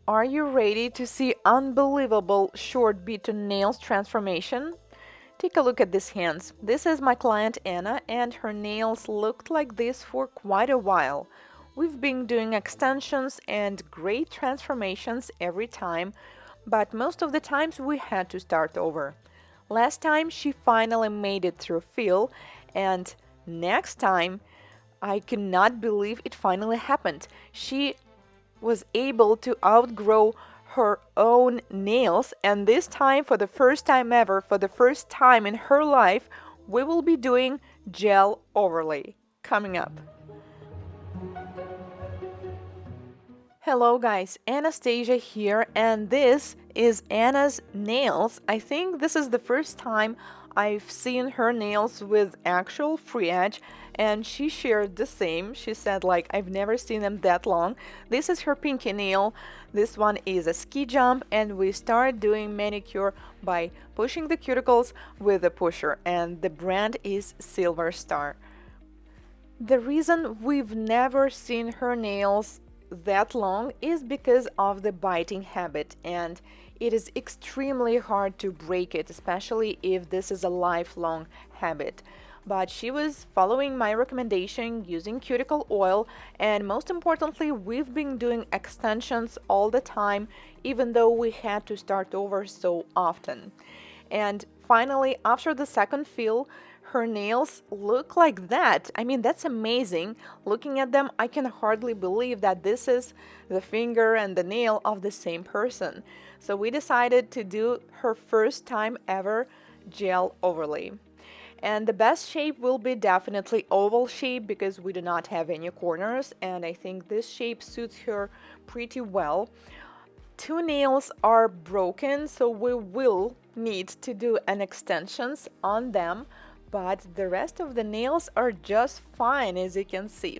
Are you ready to see unbelievable short Bitten nails transformation? Take a look at these hands. This is my client Anna, and her nails looked like this for quite a while. We've been doing extensions and great transformations every time, but most of the times we had to start over. Last time she finally made it through fill, and next time I cannot believe it finally happened. She was able to outgrow her own nails, and this time, for the first time ever, for the first time in her life, we will be doing gel overlay coming up. Hello guys, Anastasia here, and this is Anna's nails. I think this is the first time I've seen her nails with actual free edge, and she shared the same. She said, like, I've never seen them that long. This is her pinky nail. This one is a ski jump, and we start doing manicure by pushing the cuticles with a pusher, and the brand is Silver Star. The reason we've never seen her nails that long is because of the biting habit, and it is extremely hard to break it, especially if this is a lifelong habit. But she was following my recommendation using cuticle oil, and most importantly, we've been doing extensions all the time, even though we had to start over so often. And finally, after the second fill, her nails look like that. I mean, that's amazing. Looking at them, I can hardly believe that this is the finger and the nail of the same person. So we decided to do her first time ever gel overlay. And the best shape will be definitely oval shape because we do not have any corners, and I think this shape suits her pretty well. Two nails are broken, so we will need to do an extensions on them, but the rest of the nails are just fine, as you can see.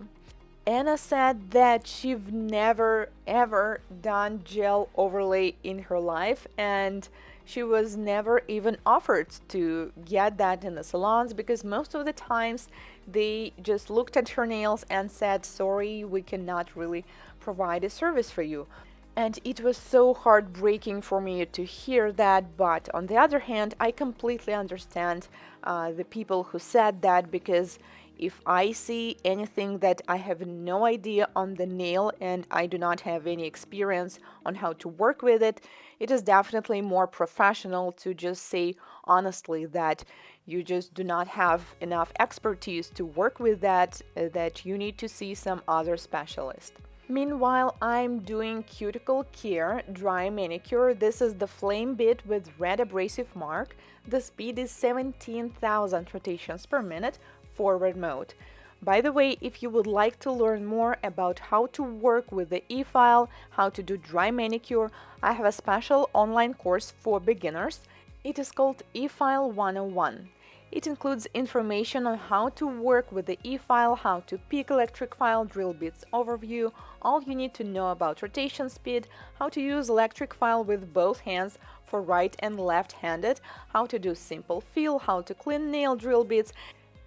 Anna said that she've never ever done gel overlay in her life, and she was never even offered to get that in the salons because most of the times they just looked at her nails and said, sorry, we cannot really provide a service for you. And it was so heartbreaking for me to hear that, but on the other hand, I completely understand the people who said that, because if I see anything that I have no idea on the nail and I do not have any experience on how to work with it, it is definitely more professional to just say honestly that you just do not have enough expertise to work with that, that you need to see some other specialist. Meanwhile, I'm doing cuticle care dry manicure. This is the flame bit with red abrasive mark. The speed is 17,000 rotations per minute, forward mode. By the way, if you would like to learn more about how to work with the E-file, how to do dry manicure, I have a special online course for beginners. It is called E-file 101. It includes information on how to work with the E-file, how to pick electric file, drill bits overview, all you need to know about rotation speed, how to use electric file with both hands for right and left-handed, how to do simple fill, how to clean nail drill bits,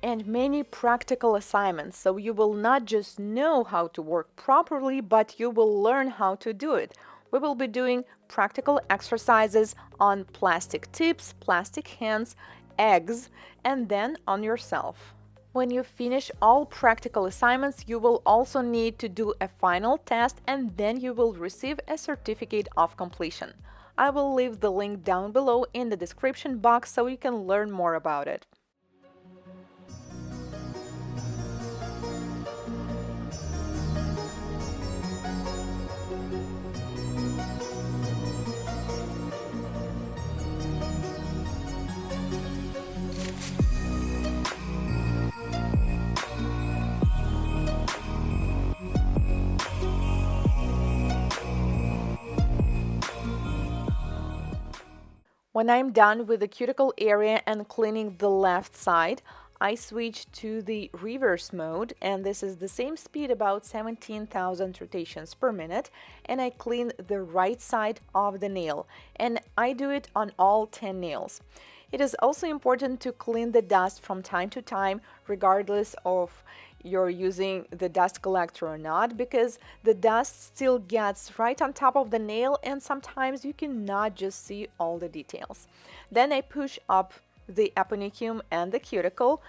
and many practical assignments, so you will not just know how to work properly, but you will learn how to do it. We will be doing practical exercises on plastic tips, plastic hands, eggs, and then on yourself. When you finish all practical assignments, you will also need to do a final test, and then you will receive a certificate of completion. I will leave the link down below in the description box so you can learn more about it. When I'm done with the cuticle area and cleaning the left side, I switch to the reverse mode, and this is the same speed, about 17,000 rotations per minute, and I clean the right side of the nail, and I do it on all 10 nails. It is also important to clean the dust from time to time, regardless of you're using the dust collector or not, because the dust still gets right on top of the nail and sometimes you cannot just see all the details. Then I push up the aponicum and the cuticle.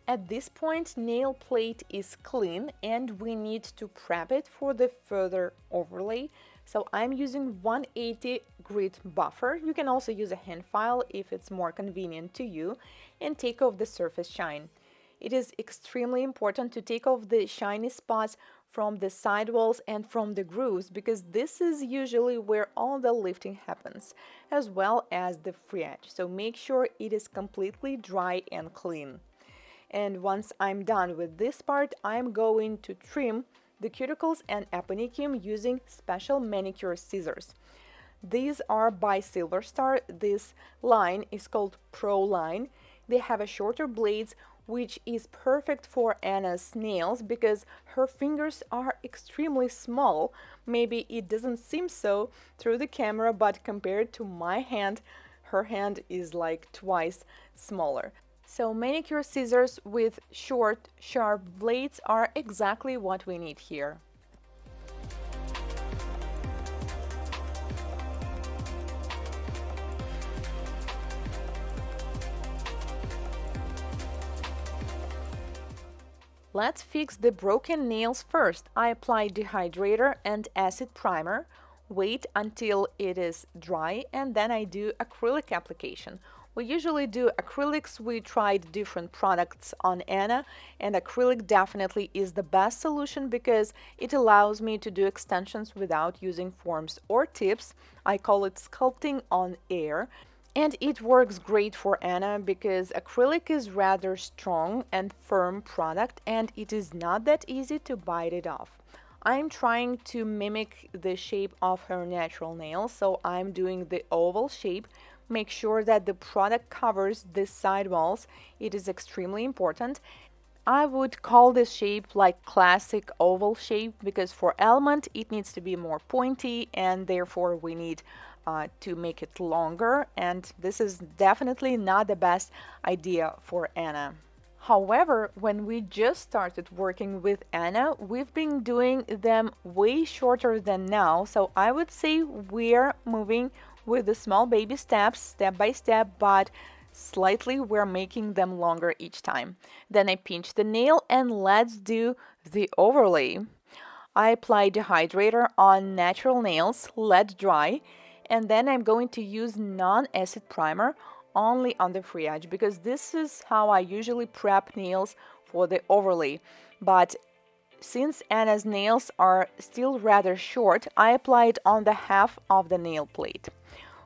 At this point, nail plate is clean and we need to prep it for the further overlay. So I'm using 180 grit buffer. You can also use a hand file if it's more convenient to you, and take off the surface shine. It is extremely important to take off the shiny spots from the sidewalls and from the grooves, because this is usually where all the lifting happens, as well as the free edge. So make sure it is completely dry and clean. And once I'm done with this part, I'm going to trim the cuticles and aponicum using special manicure scissors. These are by Silver Star. This line is called Pro Line. They have a shorter blades, which is perfect for Anna's nails because her fingers are extremely small. Maybe it doesn't seem so through the camera, but compared to my hand, her hand is like twice smaller. So manicure scissors with short, sharp blades are exactly what we need here. Let's fix the broken nails first. I apply dehydrator and acid primer, wait until it is dry, and then I do acrylic application. We usually do acrylics. We tried different products on Anna, and acrylic definitely is the best solution because it allows me to do extensions without using forms or tips. I call it sculpting on air. And it works great for Anna because acrylic is rather strong and firm product, and it is not that easy to bite it off. I'm trying to mimic the shape of her natural nails, so I'm doing the oval shape. Make sure that the product covers the side walls. It is extremely important. I would call this shape like classic oval shape because for element it needs to be more pointy, and therefore we need to make it longer, and this is definitely not the best idea for Anna. However, when we just started working with Anna, we've been doing them way shorter than now, so I would say we're moving with the small baby steps, step by step, but slightly we're making them longer each time. Then I pinch the nail and let's do the overlay. I apply dehydrator on natural nails, let dry, and then I'm going to use non-acid primer only on the free edge because this is how I usually prep nails for the overlay. But since Anna's nails are still rather short, I apply it on the half of the nail plate.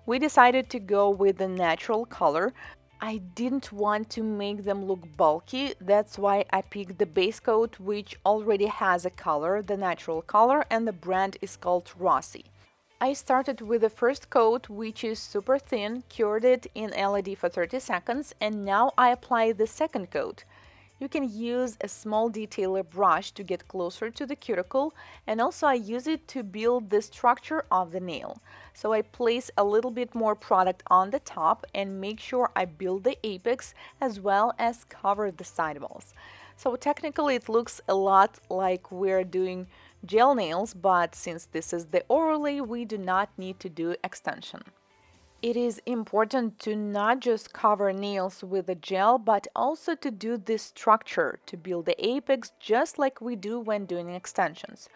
We decided to go with the natural color. I didn't want to make them look bulky, that's why I picked the base coat, which already has a color, the natural color, and the brand is called Rossi. I started with the first coat, which is super thin, cured it in LED for 30 seconds, and now I apply the second coat. You can use a small detailer brush to get closer to the cuticle, and also I use it to build the structure of the nail. So I place a little bit more product on the top and make sure I build the apex as well as cover the sidewalls. So technically it looks a lot like we're doing gel nails, but since this is the overlay, we do not need to do extension. It is important to not just cover nails with a gel, but also to do this structure to build the apex just like we do when doing extensions.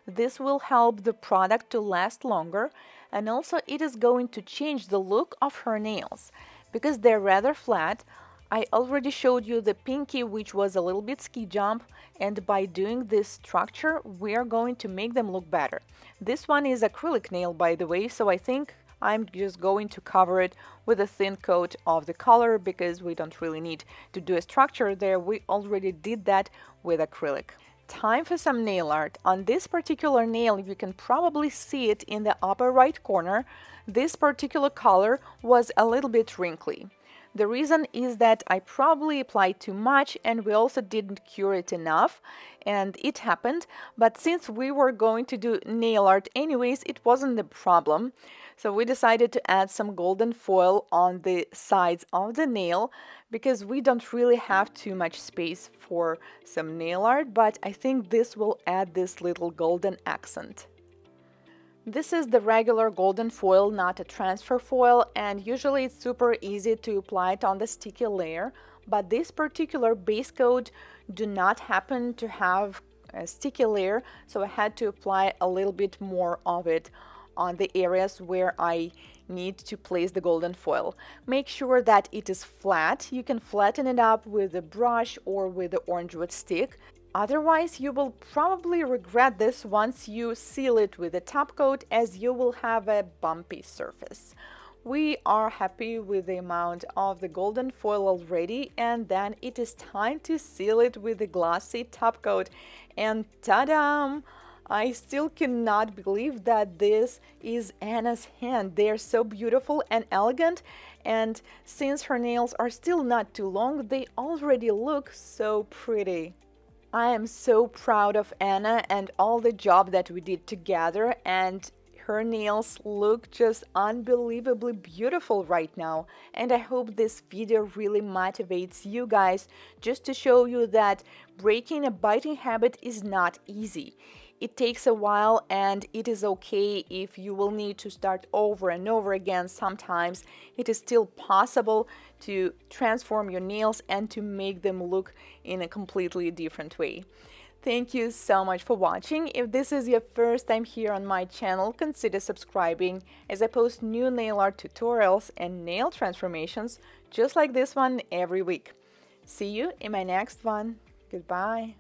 This will help the product to last longer, and also it is going to change the look of her nails. Because they're rather flat, I already showed you the pinky, which was a little bit ski jump, and by doing this structure, we are going to make them look better. This one is acrylic nail, by the way, so I think I'm just going to cover it with a thin coat of the color because we don't really need to do a structure there. We already did that with acrylic. Time for some nail art. On this particular nail, you can probably see it in the upper right corner. This particular color was a little bit wrinkly. The reason is that I probably applied too much and we also didn't cure it enough, and it happened. But since we were going to do nail art anyways, it wasn't a problem. So we decided to add some golden foil on the sides of the nail because we don't really have too much space for some nail art, but I think this will add this little golden accent. This is the regular golden foil, not a transfer foil, and usually it's super easy to apply it on the sticky layer, but this particular base coat do not happen to have a sticky layer, so I had to apply a little bit more of it on the areas where I need to place the golden foil. Make sure that it is flat. You can flatten it up with a brush or with the orange wood stick. Otherwise, you will probably regret this once you seal it with a top coat, as you will have a bumpy surface. We are happy with the amount of the golden foil already, and then it is time to seal it with a glossy top coat. And ta-da! I still cannot believe that this is Anna's hand. They are so beautiful and elegant, and since her nails are still not too long, they already look so pretty. I am so proud of Anna and all the job that we did together, and her nails look just unbelievably beautiful right now. And I hope this video really motivates you guys, just to show you that breaking a biting habit is not easy. It takes a while, and it is okay if you will need to start over and over again. Sometimes it is still possible to transform your nails and to make them look in a completely different way. Thank you so much for watching. If this is your first time here on my channel, consider subscribing, as I post new nail art tutorials and nail transformations just like this one every week. See you in my next one. Goodbye.